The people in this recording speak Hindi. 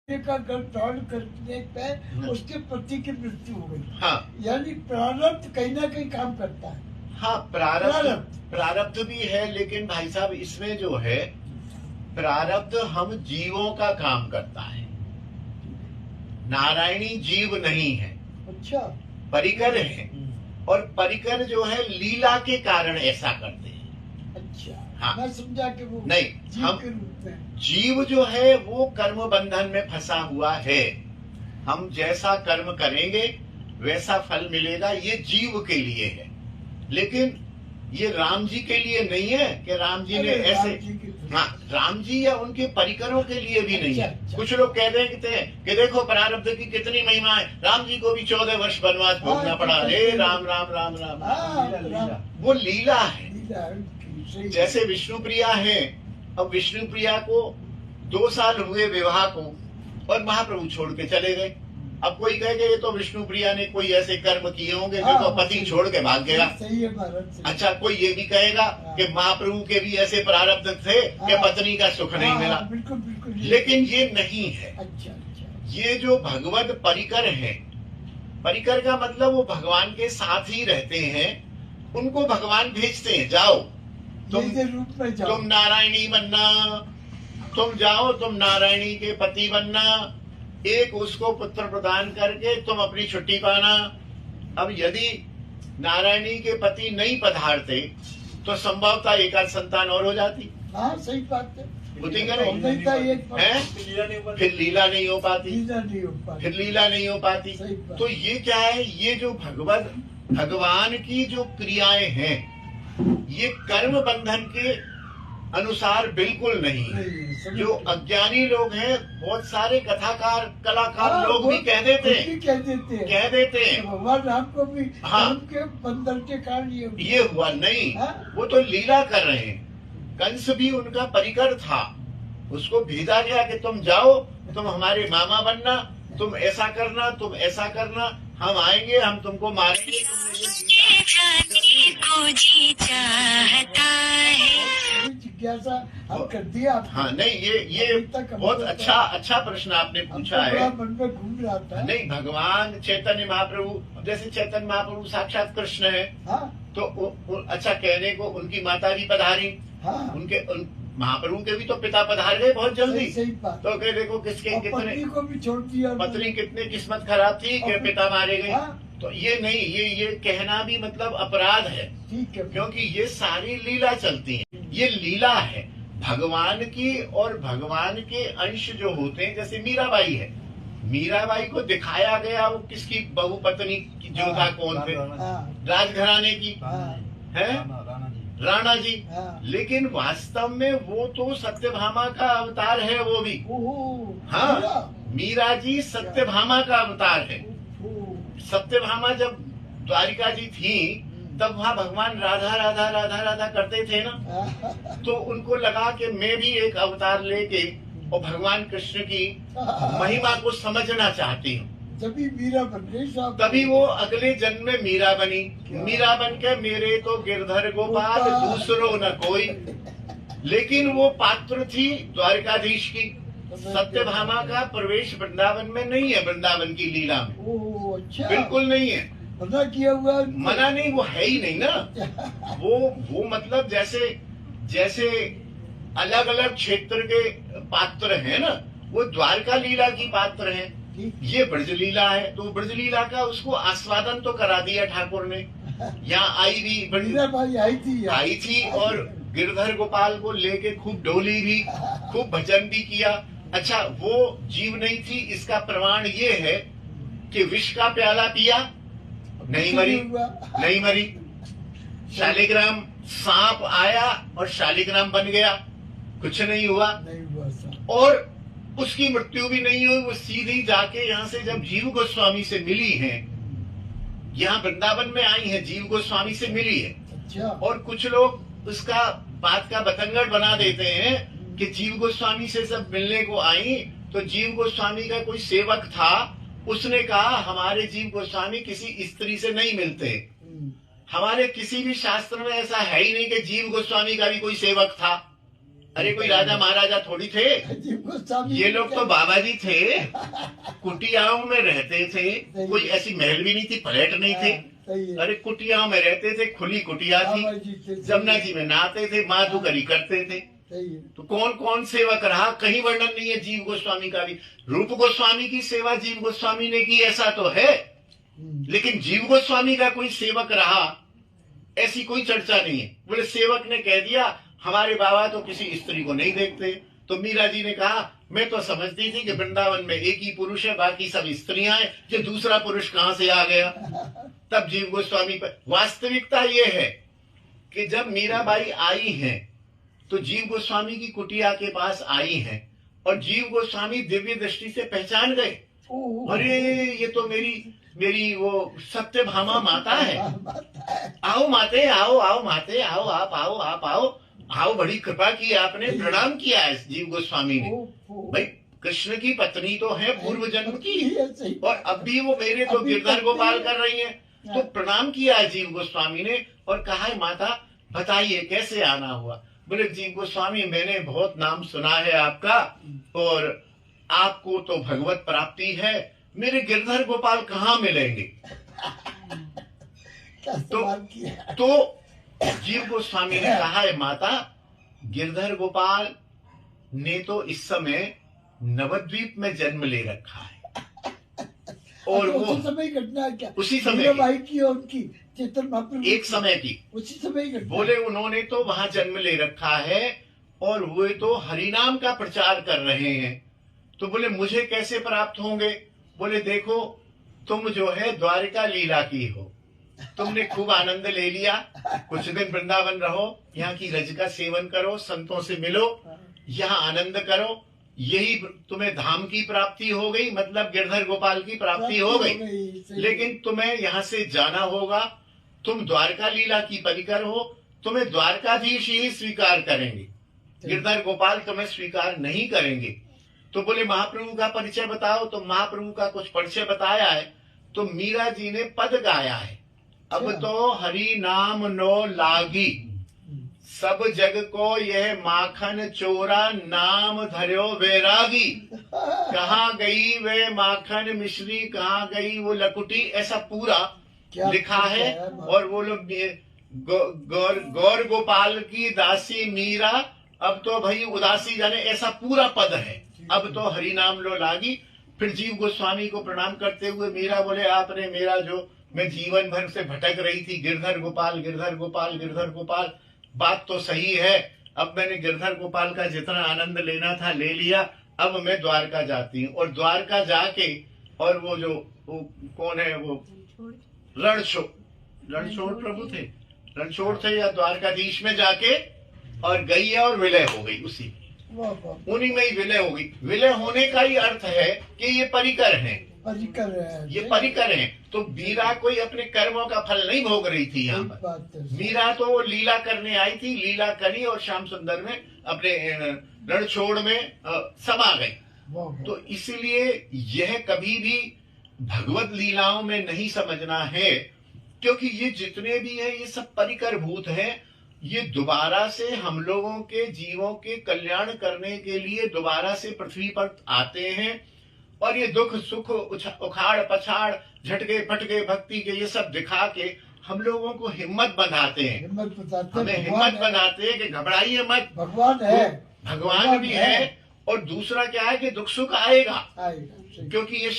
का गर्भधारण करने पे उसके पति की मृत्यु हो गई। हाँ यानी प्रारब्ध कहीं ना कहीं काम करता है। हाँ, प्रारब्ध भी है, लेकिन भाई साहब इसमें जो है प्रारब्ध हम जीवों का काम करता है, नारायणी जीव नहीं है। अच्छा, परिकर है, और परिकर जो है लीला के कारण ऐसा करते हैं। अच्छा हाँ। मैं समझा कि वो नहीं, जीव हम के रूप में। जीव जो है वो कर्म बंधन में फंसा हुआ है। हम जैसा कर्म करेंगे वैसा फल मिलेगा, ये जीव के लिए है, लेकिन ये राम जी के लिए नहीं है कि राम जी ने ऐसे। हाँ, राम जी या उनके परिकरों के लिए भी नहीं है। अच्छा। कुछ लोग कह देते हैं कि देखो प्रारब्ध की कितनी महिमा है, राम जी को भी 14 वर्ष वनवास भोगना पड़ा। हे राम राम राम राम, वो लीला है। जैसे विष्णु प्रिया है, अब विष्णु प्रिया को 2 साल हुए विवाह को और महाप्रभु छोड़ के चले गए। अब कोई कहेगा ये तो विष्णु प्रिया ने कोई ऐसे कर्म किए होंगे जो तो पति छोड़ के भाग गया। सही है भारत। अच्छा, कोई ये भी कहेगा कि महाप्रभु के भी ऐसे प्रारब्ध थे कि पत्नी का सुख नहीं मिला। बिल्कुल बिल्कुल, लेकिन ये नहीं है। अच्छा अच्छा, ये जो भगवत परिकर है, परिकर का मतलब वो भगवान के साथ ही रहते हैं, उनको भगवान भेजते हैं, जाओ रूप में जाओ, तुम नारायणी बनना, तुम जाओ, तुम नारायणी के पति बनना, एक उसको पुत्र प्रदान करके तुम अपनी छुट्टी पाना। अब यदि नारायणी के पति नहीं पधारते तो संभवतः एक आध संतान और हो जाती। हाँ सही बात है। होती क्या नहीं? फिर लीला नहीं हो पाती, फिर लीला नहीं हो पाती। तो ये क्या है, ये जो भगवान की जो क्रियाएं हैं ये कर्म बंधन के अनुसार बिल्कुल नहीं है। जो अज्ञानी लोग हैं, बहुत सारे कथाकार कलाकार लोग भी कह देते हैं भगवान राम को भी हाँ, के बंधन के कारण ये हुआ नहीं। वो तो लीला कर रहे हैं। कंस भी उनका परिकर था, उसको भेजा गया कि तुम जाओ, तुम हमारे मामा बनना, तुम ऐसा करना, तुम ऐसा करना, हम आएंगे, हम तुमको मारेंगे। जिज्ञासा अब कर दिया। हाँ नहीं, ये बहुत अच्छा प्रश्न आपने पूछा है। मन में घूम रहा था। नहीं, भगवान चैतन्य महाप्रभु, जैसे चैतन्य महाप्रभु साक्षात कृष्ण है। हाँ? तो अच्छा कहने को उनकी माता भी पधारी। हाँ? महाप्रभु के भी तो पिता पधार गए बहुत जल्दी। सही बात। तो कह देखो किसके कितने, पत्नी को भी छोड़ दिया, पत्नी कितनी किस्मत खराब थी कि पिता मारे गए। हाँ? तो ये नहीं, ये कहना भी मतलब अपराध है। ठीक है, क्योंकि ये सारी लीला चलती है, ये लीला है भगवान की। और भगवान के अंश जो होते हैं, जैसे मीराबाई है, मीराबाई को दिखाया गया वो किसकी बहू पत्नी की जो था, कौन थे, राजघराने की है, राणा जी। लेकिन वास्तव में वो तो सत्यभामा का अवतार है, वो भी। हाँ, मीरा जी सत्यभामा का अवतार है। सत्यभामा जब द्वारिका जी थी तब वहाँ भगवान राधा राधा राधा राधा करते थे ना, तो उनको लगा कि मैं भी एक अवतार लेके और भगवान कृष्ण की महिमा को समझना चाहती हूँ। मीरा बन गई, तभी वो अगले जन्म में मीरा बनी। मीरा बन के मेरे तो गिरधर गोपाल दूसरो न कोई, लेकिन वो पात्र थी द्वारिकाधीश की। सत्यभामा का प्रवेश वृंदावन में नहीं है, वृंदावन की लीला में। अच्छा, बिल्कुल नहीं है, मना किया हुआ। मना नहीं, वो है ही नहीं ना। वो मतलब जैसे अलग अलग क्षेत्र के पात्र हैं ना, वो द्वारका लीला की पात्र हैं, ये ब्रज लीला है। तो ब्रज लीला का उसको आस्वादन तो करा दिया ठाकुर ने। यहाँ आई भी आई थी और गिरधर गोपाल को लेके खूब डोली भी, खूब भजन भी किया। अच्छा, वो जीव नहीं थी, इसका प्रमाण ये है कि विष का प्याला पिया, नहीं मरी। शालिग्राम सांप आया और शालिग्राम बन गया, कुछ नहीं हुआ। और उसकी मृत्यु भी नहीं हुई। वो सीधी जाके यहाँ से जब जीव गोस्वामी से मिली है, यहाँ वृंदावन में आई है, जीव गोस्वामी से मिली है। अच्छा। और कुछ लोग उसका बात का बतंगड़ बना देते हैं कि जीव गोस्वामी से सब मिलने को आई, तो जीव गोस्वामी का कोई सेवक था, उसने कहा हमारे जीव गोस्वामी किसी स्त्री से नहीं मिलते। हमारे किसी भी शास्त्र में ऐसा है ही नहीं कि जीव गोस्वामी का भी कोई सेवक था। अरे कोई राजा महाराजा थोड़ी थे, जीव गोस्वामी ये लोग तो बाबा जी थे, कुटियाओं में रहते थे, कोई ऐसी महल भी नहीं थी, फ्लैट नहीं थे। सही है। अरे कुटियाओं में रहते थे, खुली कुटिया बाबा जी थी, थे, जमुना जी में नहाते थे, माधुकरी करते थे। सही है। तो कौन कौन सेवक रहा, कहीं वर्णन नहीं है जीव गोस्वामी का भी। रूप गोस्वामी की सेवा जीव गोस्वामी ने की ऐसा तो है, लेकिन जीव गोस्वामी का कोई सेवक रहा ऐसी कोई चर्चा नहीं है। बोले सेवक ने कह दिया हमारे बाबा तो किसी स्त्री को नहीं देखते। तो मीरा जी ने कहा मैं तो समझती थी कि वृंदावन में एक ही पुरुष है, बाकी सब स्त्रियां हैं, ये दूसरा पुरुष कहां से आ गया। तब जीव गोस्वामी पर वास्तविकता ये है कि जब मीराबाई आई हैं तो जीव गोस्वामी की कुटिया के पास आई हैं और जीव गोस्वामी दिव्य दृष्टि से पहचान गए, अरे ये तो मेरी वो सत्यभामा माता है। आओ माते, आओ आओ माते, आओ आप आओ आओ, बड़ी कृपा की आपने, प्रणाम किया है जीव गोस्वामी ने। भाई कृष्ण की पत्नी तो है पूर्व जन्म की, और अब भी वो मेरे तो गिरधर गोपाल कर रही है, तो प्रणाम किया है जीव गोस्वामी ने और कहा है माता बताइए कैसे आना हुआ। बोले जीव गोस्वामी मैंने बहुत नाम सुना है आपका और आपको तो भगवत प्राप्ति है, मेरे गिरधर गोपाल कहाँ मिलेंगे। तो जीव गोस्वामी ने कहा है माता गिरधर गोपाल ने तो इस समय नवद्वीप में जन्म ले रखा है और वो उसी समय घटना है क्या? उसी समय मीराबाई की और उनकी चेतन महाप्रभु एक समय की उसी समय घटना। बोले उन्होंने तो वहां जन्म ले रखा है और वे तो हरिनाम का प्रचार कर रहे हैं। तो बोले मुझे कैसे प्राप्त होंगे। बोले देखो तुम जो है द्वारिका लीला की हो, तुमने खूब आनंद ले लिया, कुछ दिन वृंदावन रहो, यहाँ की रज का सेवन करो, संतों से मिलो, यहाँ आनंद करो, यही तुम्हें धाम की प्राप्ति हो गई, मतलब गिरधर गोपाल की प्राप्ति हो गई। लेकिन तुम्हें यहाँ से जाना होगा, तुम द्वारका लीला की परिकर हो, तुम्हें द्वारकाधीश ही स्वीकार करेंगे, गिरधर गोपाल तुम्हें स्वीकार नहीं करेंगे। तो बोले महाप्रभु का परिचय बताओ। तो महाप्रभु का कुछ परिचय बताया है। तो मीरा जी ने पद गाया है, अब तो हरि नाम नो लागी, सब जग को यह माखन चोरा, नाम धर्यो वैरागी। कहाँ गई वे माखन मिश्री, कहाँ गई वो लकुटी, ऐसा पूरा लिखा है। और वो लोग गौर गोपाल की दासी मीरा, अब तो भाई उदासी जाने, ऐसा पूरा पद है। अब तो हरि नाम लो लागी। फिर जीव गोस्वामी को प्रणाम करते हुए मीरा बोले आपने मेरा जो मैं जीवन भर से भटक रही थी, गिरधर गोपाल गिरधर गोपाल गिरधर गोपाल, बात तो सही है, अब मैंने गिरधर गोपाल का जितना आनंद लेना था ले लिया, अब मैं द्वारका जाती हूँ। और द्वारका जाके और वो जो कौन है वो रणछोड़ प्रभु थे, रणछोड़ थे या द्वारकाधीश में जाके और गई है और विलय हो गई, उसी उन्हीं में ही विलय हो गई। विलय होने का ही अर्थ है कि ये परिकर हैं, ये परिकर हैं। तो मीरा कोई अपने कर्मों का फल नहीं भोग रही थी यहाँ पर, मीरा तो लीला करने आई थी, लीला करी और श्याम सुंदर में अपने रणछोड़ में समा गई। तो इसलिए यह कभी भी भगवत लीलाओं में नहीं समझना है, क्योंकि ये जितने भी हैं ये सब परिकर भूत हैं। ये दोबारा से हम लोगों के जीवों के कल्याण करने के लिए दोबारा से पृथ्वी पर आते हैं और ये दुख सुख उखाड़ पछाड़ झटके फटके भक्ति के ये सब दिखा के हम लोगों को हिम्मत बंधाते हैं, हमें हिम्मत बनाते हैं कि घबराइए मत, भगवान है, भगवान भी है। और दूसरा क्या है कि दुख सुख आएगा, क्योंकि ये